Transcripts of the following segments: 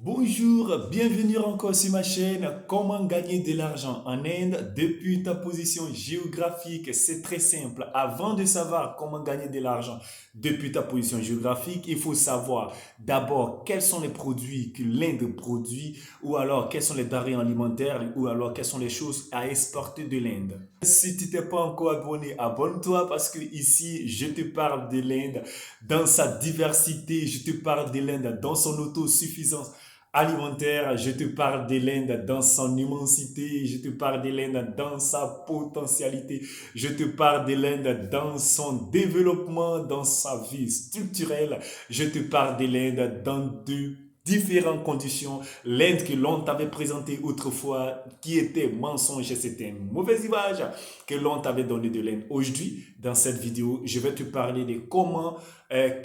Bonjour, bienvenue encore sur ma chaîne. Comment gagner de l'argent en Inde depuis ta position géographique? C'est très simple. Avant de savoir comment gagner de l'argent depuis ta position géographique, il faut savoir d'abord quels sont les produits que l'Inde produit ou alors quels sont les denrées alimentaires ou alors quelles sont les choses à exporter de l'Inde. Si tu t'es pas encore abonné, abonne-toi parce que ici, je te parle de l'Inde dans sa diversité, je te parle de l'Inde dans son autosuffisance alimentaire, je te parle de l'Inde dans son immensité, je te parle de l'Inde dans sa potentialité, je te parle de l'Inde dans son développement, dans sa vie structurelle, je te parle de l'Inde dans de différentes conditions. L'Inde que l'on t'avait présentée autrefois, qui était mensonge, c'était une mauvaise image que l'on t'avait donné de l'Inde. Aujourd'hui, dans cette vidéo, je vais te parler de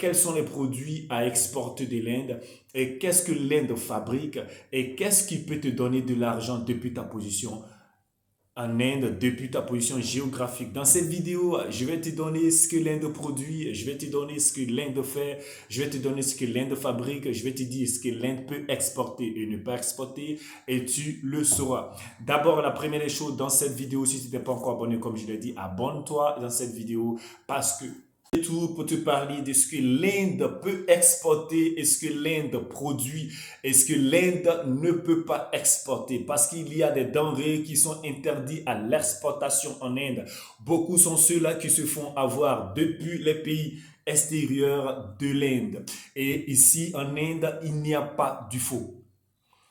quels sont les produits à exporter de l'Inde et qu'est-ce que l'Inde fabrique et qu'est-ce qui peut te donner de l'argent depuis ta position en Inde, depuis ta position géographique. Dans cette vidéo, je vais te donner ce que l'Inde produit, je vais te donner ce que l'Inde fait, je vais te donner ce que l'Inde fabrique, je vais te dire ce que l'Inde peut exporter et ne pas exporter et tu le sauras. D'abord, la première des choses dans cette vidéo, si tu n'es pas encore abonné, comme je l'ai dit, abonne-toi dans cette vidéo parce que tout pour te parler de ce que l'Inde peut exporter et ce que l'Inde produit et ce que l'Inde ne peut pas exporter parce qu'il y a des denrées qui sont interdites à l'exportation en Inde. Beaucoup sont ceux-là qui se font avoir depuis les pays extérieurs de l'Inde. Et ici en Inde, il n'y a pas du faux.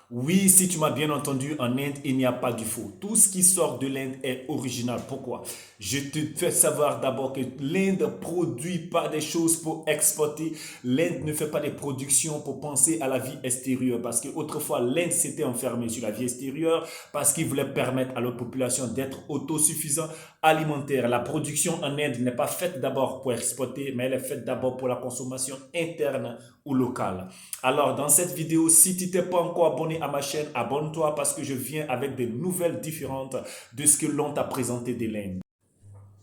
Oui, si tu m'as bien entendu, en Inde, il n'y a pas du faux. Tout ce qui sort de l'Inde est original. Pourquoi? Je te fais savoir d'abord que l'Inde ne produit pas des choses pour exporter. L'Inde ne fait pas des productions pour penser à la vie extérieure. Parce qu'autrefois, l'Inde s'était enfermée sur la vie extérieure parce qu'il voulait permettre à leur population d'être autosuffisant alimentaire. La production en Inde n'est pas faite d'abord pour exporter, mais elle est faite d'abord pour la consommation interne ou locale. Alors, dans cette vidéo, si tu t'es pas encore abonné à ma chaîne, abonne-toi parce que je viens avec des nouvelles différentes de ce que l'on t'a présenté de l'Inde.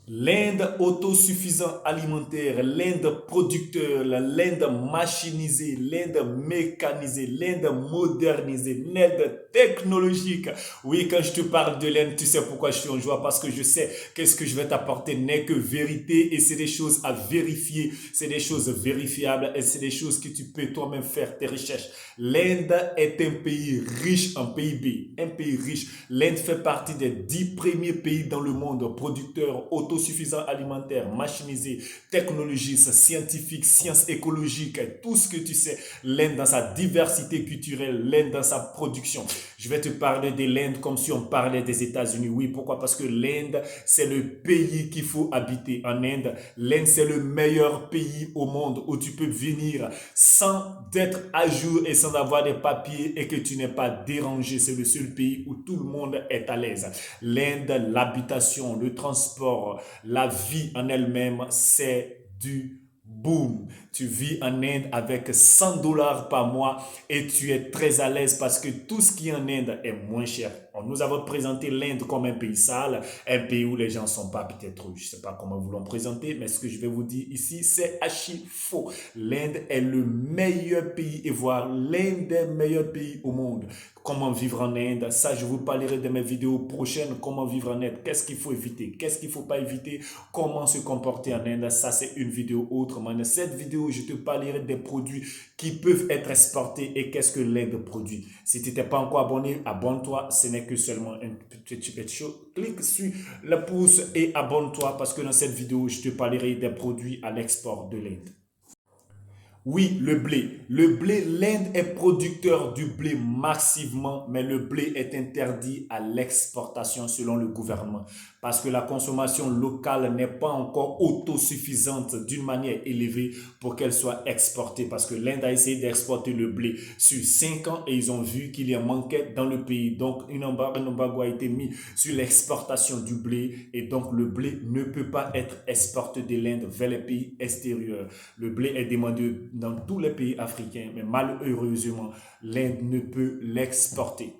L'Inde autosuffisant alimentaire, l'Inde producteur, l'Inde machinisée, l'Inde mécanisée, l'Inde modernisée, l'Inde technologique. Oui, quand je te parle de l'Inde, tu sais pourquoi je suis en joie, parce que je sais que ce que je vais t'apporter n'est que vérité et c'est des choses à vérifier, c'est des choses vérifiables et c'est des choses que tu peux toi-même faire tes recherches. L'Inde est un pays riche en PIB, un pays riche. L'Inde fait partie des 10 premiers pays dans le monde producteurs autosuffisants alimentaires, machinisés, technologistes, scientifiques, sciences écologiques, tout ce que tu sais. L'Inde dans sa diversité culturelle, l'Inde dans sa production. Je vais te parler de l'Inde comme si on parlait des États-Unis. Oui, pourquoi? Parce que l'Inde, c'est le pays qu'il faut habiter en Inde. L'Inde, c'est le meilleur pays au monde où tu peux venir sans être à jour et sans avoir des papiers et que tu n'es pas dérangé. C'est le seul pays où tout le monde est à l'aise. L'Inde, l'habitation, le transport, la vie en elle-même, c'est du boom. Tu vis en Inde avec 100 dollars par mois et tu es très à l'aise parce que tout ce qui est en Inde est moins cher. Nous avons présenté l'Inde comme un pays sale, un pays où les gens ne sont pas peut-être, je ne sais pas comment vous l'ont présenté, mais ce que je vais vous dire ici, c'est archi faux. L'Inde est le meilleur pays et voire l'un des meilleurs pays au monde. Comment vivre en Inde, ça je vous parlerai de mes vidéos prochaines, comment vivre en Inde, qu'est-ce qu'il faut éviter, qu'est-ce qu'il ne faut pas éviter, comment se comporter en Inde, ça c'est une vidéo autre. Mais dans cette vidéo, je te parlerai des produits qui peuvent être exportés et qu'est-ce que l'Inde produit. Si tu n'es pas encore abonné, abonne-toi, ce n'est que seulement un petit chose. Clique sur le pouce et abonne-toi parce que dans cette vidéo, je te parlerai des produits à l'export de l'Inde. Oui, le blé. Le blé, l'Inde est producteur du blé massivement, mais le blé est interdit à l'exportation selon le gouvernement parce que la consommation locale n'est pas encore autosuffisante d'une manière élevée pour qu'elle soit exportée parce que l'Inde a essayé d'exporter le blé sur 5 ans et ils ont vu qu'il y a manquait dans le pays. Donc, un embargo a été mis sur l'exportation du blé et donc le blé ne peut pas être exporté de l'Inde vers les pays extérieurs. Le blé est demandé dans tous les pays africains, mais malheureusement, l'Inde ne peut l'exporter.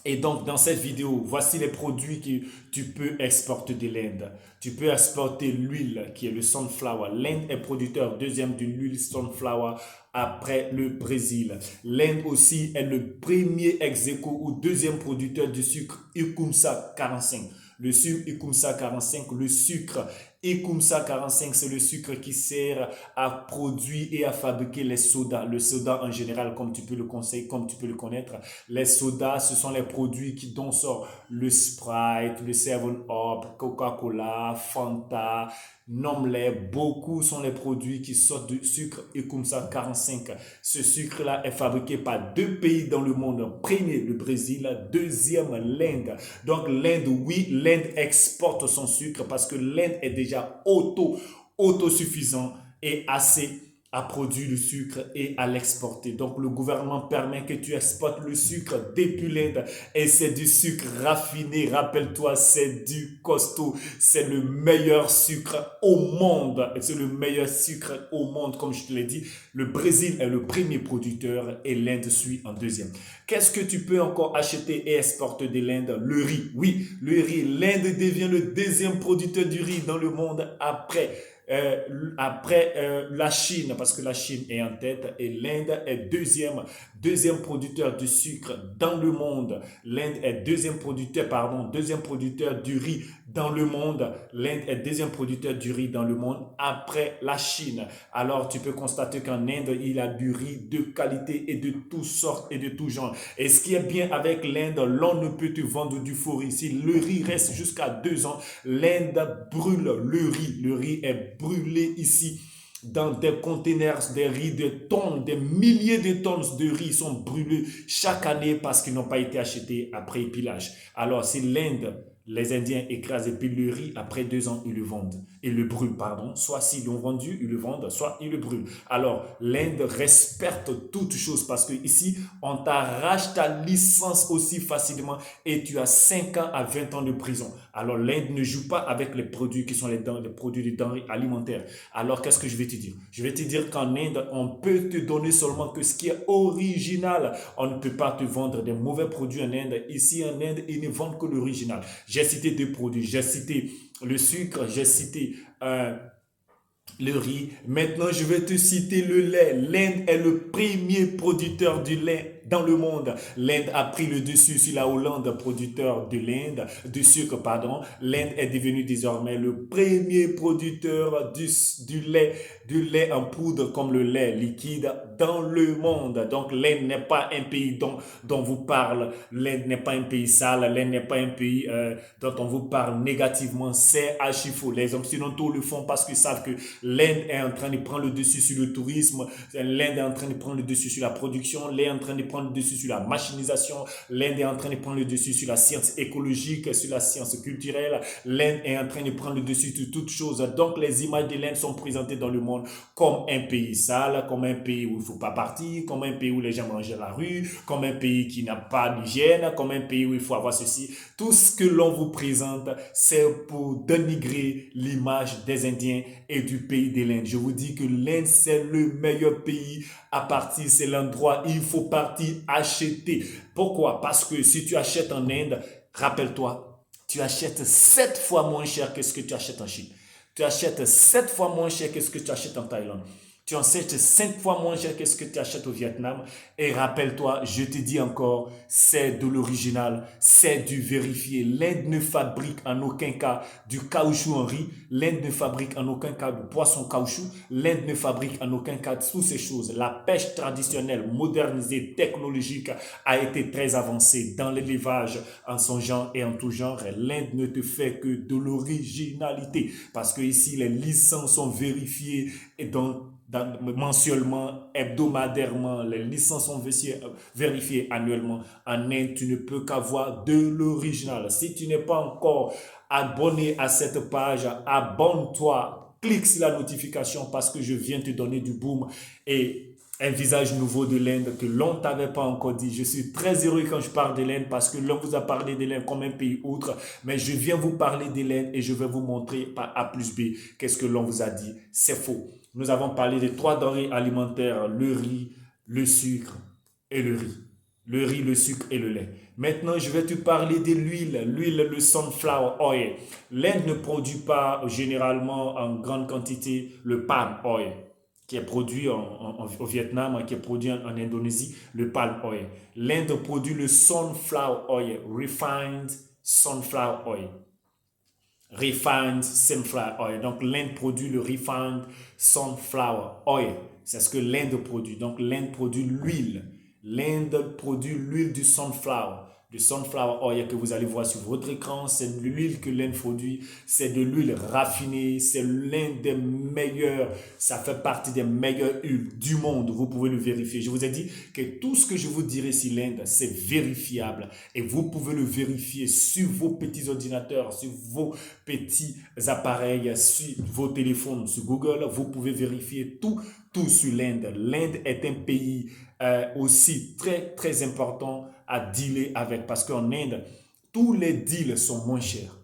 Et donc, dans cette vidéo, voici les produits que tu peux exporter de l'Inde. Tu peux exporter l'huile qui est le sunflower. L'Inde est producteur deuxième de l'huile sunflower après le Brésil. L'Inde aussi est le premier ex-aequo ou deuxième producteur du sucre Ikumsa 45. Le sucre Ikumsa 45, le sucre Ikumsa 45, c'est le sucre qui sert à produire et à fabriquer les sodas. Le soda en général, comme tu peux le conseiller, comme tu peux le connaître. Les sodas, ce sont les produits dont sort le Sprite, le 7-Up, Coca-Cola, Fanta, nomme-les. Beaucoup sont les produits qui sortent du sucre Ikumsa 45. Ce sucre-là est fabriqué par deux pays dans le monde. Premier, le Brésil. Deuxième, l'Inde. Donc l'Inde, oui, l'Inde exporte son sucre parce que l'Inde est déjà autosuffisant et assez à produire le sucre et à l'exporter. Donc le gouvernement permet que tu exportes le sucre depuis l'Inde et c'est du sucre raffiné. Rappelle-toi, c'est du costaud. C'est le meilleur sucre au monde. C'est le meilleur sucre au monde, comme je te l'ai dit. Le Brésil est le premier producteur et l'Inde suit en deuxième. Qu'est-ce que tu peux encore acheter et exporter de l'Inde? Le riz. Oui, le riz. L'Inde devient le deuxième producteur du riz dans le monde après la Chine, parce que la Chine est en tête et l'Inde est deuxième producteur de sucre dans le monde. L'Inde est deuxième producteur du riz dans le monde. L'Inde est deuxième producteur du riz dans le monde après la Chine. Alors tu peux constater qu'en Inde, il y a du riz de qualité et de toutes sortes et de tout genre. Et ce qui est bien avec l'Inde, l'on ne peut te vendre du faux riz. Si le riz reste jusqu'à 2 ans, l'Inde brûle le riz. Le riz est brûlé ici dans des containers, des riz, des tonnes, des milliers de tonnes de riz sont brûlés chaque année parce qu'ils n'ont pas été achetés après épilage. Alors, si l'Inde, les Indiens écrasent et pilent le riz, après 2 ans, ils le vendent. Ils le brûlent, pardon. Soit s'ils l'ont vendu, ils le vendent, soit ils le brûlent. Alors, l'Inde respecte toutes choses parce que ici, on t'arrache ta licence aussi facilement et tu as 5 ans à 20 ans de prison. Alors, l'Inde ne joue pas avec les produits qui sont les produits de denrées alimentaires. Alors, qu'est-ce que je vais te dire? Je vais te dire qu'en Inde, on peut te donner seulement que ce qui est original. On ne peut pas te vendre des mauvais produits en Inde. Ici, en Inde, ils ne vendent que l'original. J'ai cité 2 produits. J'ai cité le sucre, j'ai cité le riz. Maintenant, je vais te citer le lait. L'Inde est le premier producteur du lait dans le monde. L'Inde a pris le dessus sur la Hollande, producteur de sucre, pardon. L'Inde est devenue désormais le premier producteur du lait en poudre comme le lait liquide dans le monde. Donc, l'Inde n'est pas un pays dont vous parle. L'Inde n'est pas un pays sale. L'Inde n'est pas un pays dont on vous parle négativement. C'est archi faux. Les Occidentaux le font parce qu'ils savent que l'Inde est en train de prendre le dessus sur le tourisme. L'Inde est en train de prendre le dessus sur la production. L'Inde est en train de prendre le dessus sur la machinisation. L'Inde est en train de prendre le dessus sur la science écologique, sur la science culturelle. L'Inde est en train de prendre le dessus sur toutes choses. Donc, les images de l'Inde sont présentées dans le monde comme un pays sale, comme un pays où il ne faut pas partir, comme un pays où les gens mangent à la rue, comme un pays qui n'a pas d'hygiène, comme un pays où il faut avoir ceci. Tout ce que l'on vous présente, c'est pour dénigrer l'image des Indiens et du pays de l'Inde. Je vous dis que l'Inde, c'est le meilleur pays à partir, c'est l'endroit où il faut partir acheter. Pourquoi? Parce que si tu achètes en Inde, rappelle-toi, tu achètes 7 fois moins cher que ce que tu achètes en Chine. Tu achètes 7 fois moins cher que ce que tu achètes en Thaïlande. Tu en achètes 5 fois moins cher que ce que tu achètes au Vietnam. Et rappelle-toi, je te dis encore, c'est de l'original, c'est du vérifié. L'Inde ne fabrique en aucun cas du caoutchouc en riz. L'Inde ne fabrique en aucun cas du poisson caoutchouc. L'Inde ne fabrique en aucun cas toutes ces choses. La pêche traditionnelle, modernisée, technologique a été très avancée dans l'élevage en son genre et en tout genre. L'Inde ne te fait que de l'originalité parce que ici les licences sont vérifiées et mensuellement, hebdomadairement, les licences sont vérifiées annuellement. En Inde, tu ne peux qu'avoir de l'original. Si tu n'es pas encore abonné à cette page, abonne-toi. Clique sur la notification parce que je viens te donner du boom et un visage nouveau de l'Inde que l'on ne t'avait pas encore dit. Je suis très heureux quand je parle de l'Inde parce que l'on vous a parlé de l'Inde comme un pays autre, mais je viens vous parler de l'Inde et je vais vous montrer par A plus B qu'est-ce que l'on vous a dit. C'est faux. Nous avons parlé de 3 denrées alimentaires, le riz, le sucre et le riz. le riz, le sucre et le lait. Maintenant, je vais te parler de l'huile, le sunflower oil. L'Inde ne produit pas généralement en grande quantité le palm oil qui est produit au Vietnam, qui est produit en Indonésie, le palm oil. L'Inde produit le sunflower oil, refined sunflower oil. Refined sunflower oil. Donc l'Inde produit le refined sunflower oil. C'est ce que l'Inde produit. Donc l'Inde produit l'huile. L'Inde produit l'huile du sunflower. Du sunflower oil que vous allez voir sur votre écran, c'est de l'huile que l'Inde produit, c'est de l'huile raffinée, c'est l'une des meilleures, ça fait partie des meilleures huiles du monde, vous pouvez le vérifier. Je vous ai dit que tout ce que je vous dirai sur l'Inde, c'est vérifiable et vous pouvez le vérifier sur vos petits ordinateurs, sur vos petits appareils, sur vos téléphones, sur Google, vous pouvez vérifier tout sur l'Inde. L'Inde est un pays aussi très important à dealer avec parce qu'en Inde, tous les deals sont moins chers.